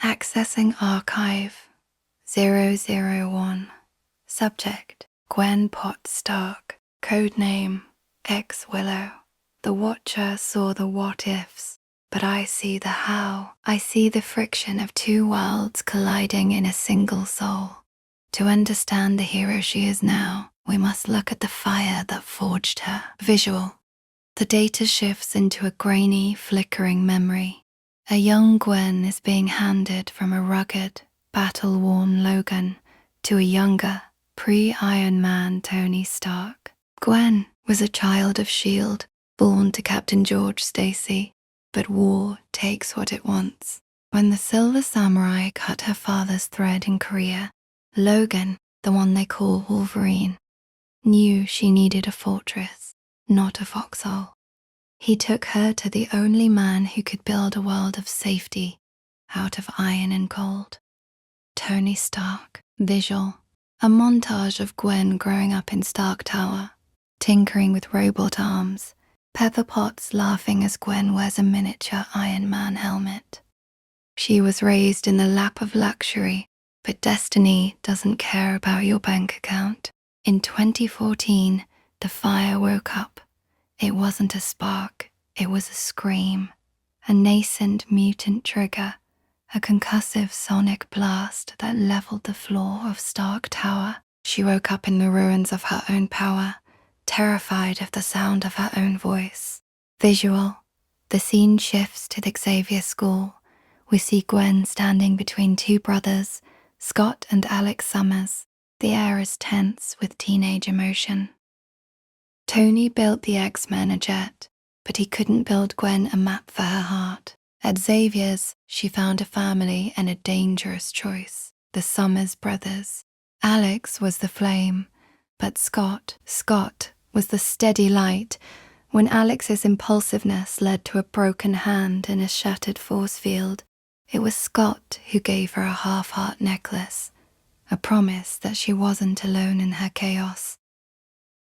Accessing Archive 001. Subject: Gwen Potts Stark. Codename: X-Willow. The Watcher saw the what-ifs, but I see the how. I see the friction of two worlds colliding in a single soul. To understand the hero she is now, we must look at the fire that forged her. Visual. The data shifts into a grainy, flickering memory. A young Gwen is being handed from a rugged, battle-worn Logan to a younger, pre-Iron Man Tony Stark. Gwen was a child of S.H.I.E.L.D., born to Captain George Stacy, but war takes what it wants. When the Silver Samurai cut her father's thread in Korea, Logan, the one they call Wolverine, knew she needed a fortress, not a foxhole. He took her to the only man who could build a world of safety out of iron and gold. Tony Stark. Visual. A montage of Gwen growing up in Stark Tower, tinkering with robot arms, Pepper Potts laughing as Gwen wears a miniature Iron Man helmet. She was raised in the lap of luxury, but destiny doesn't care about your bank account. In 2014, the fire woke up. It wasn't a spark, it was a scream, a nascent mutant trigger, a concussive sonic blast that leveled the floor of Stark Tower. She woke up in the ruins of her own power, terrified of the sound of her own voice. Visual. The scene shifts to the Xavier School. We see Gwen standing between two brothers, Scott and Alex Summers. The air is tense with teenage emotion. Tony built the X-Men a jet, but he couldn't build Gwen a map for her heart. At Xavier's, she found a family and a dangerous choice, the Summers brothers. Alex was the flame, but Scott was the steady light. When Alex's impulsiveness led to a broken hand and a shattered force field, it was Scott who gave her a half-heart necklace, a promise that she wasn't alone in her chaos.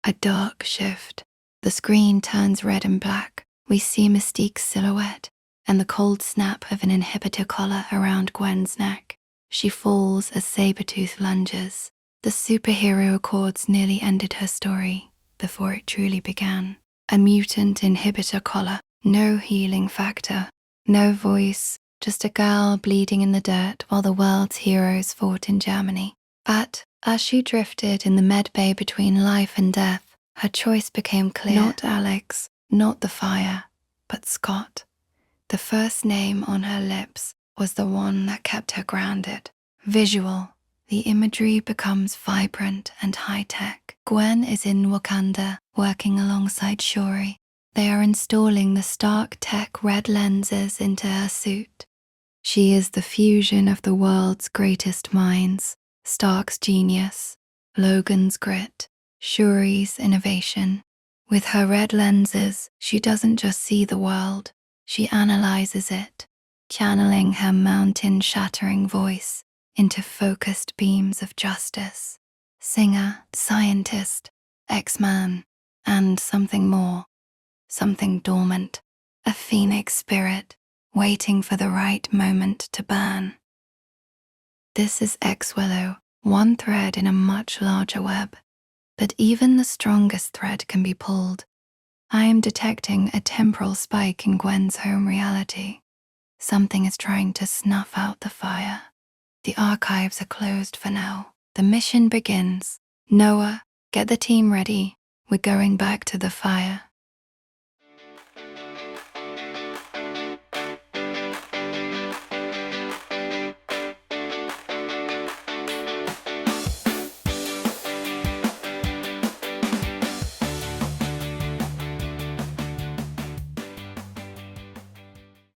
A dark shift. The screen turns red and black. We see Mystique's silhouette and the cold snap of an inhibitor collar around Gwen's neck. She falls as Sabretooth lunges. The superhero Accords nearly ended her story before it truly began. A mutant inhibitor collar, no healing factor, no voice, just a girl bleeding in the dirt while the world's heroes fought in Germany. But as she drifted in the medbay between life and death, her choice became clear. Not Alex, not the fire, but Scott. The first name on her lips was the one that kept her grounded. Visual. The imagery becomes vibrant and high-tech. Gwen is in Wakanda, working alongside Shuri. They are installing the Stark Tech red lenses into her suit. She is the fusion of the world's greatest minds. Stark's genius, Logan's grit, Shuri's innovation. With her red lenses, she doesn't just see the world, she analyzes it, channeling her mountain-shattering voice into focused beams of justice. Singer, scientist, X-Man, and something more, something dormant, a phoenix spirit, waiting for the right moment to burn. This is X-Willow, one thread in a much larger web. But even the strongest thread can be pulled. I am detecting a temporal spike in Gwen's home reality. Something is trying to snuff out the fire. The archives are closed for now. The mission begins. Noah, get the team ready. We're going back to the fire.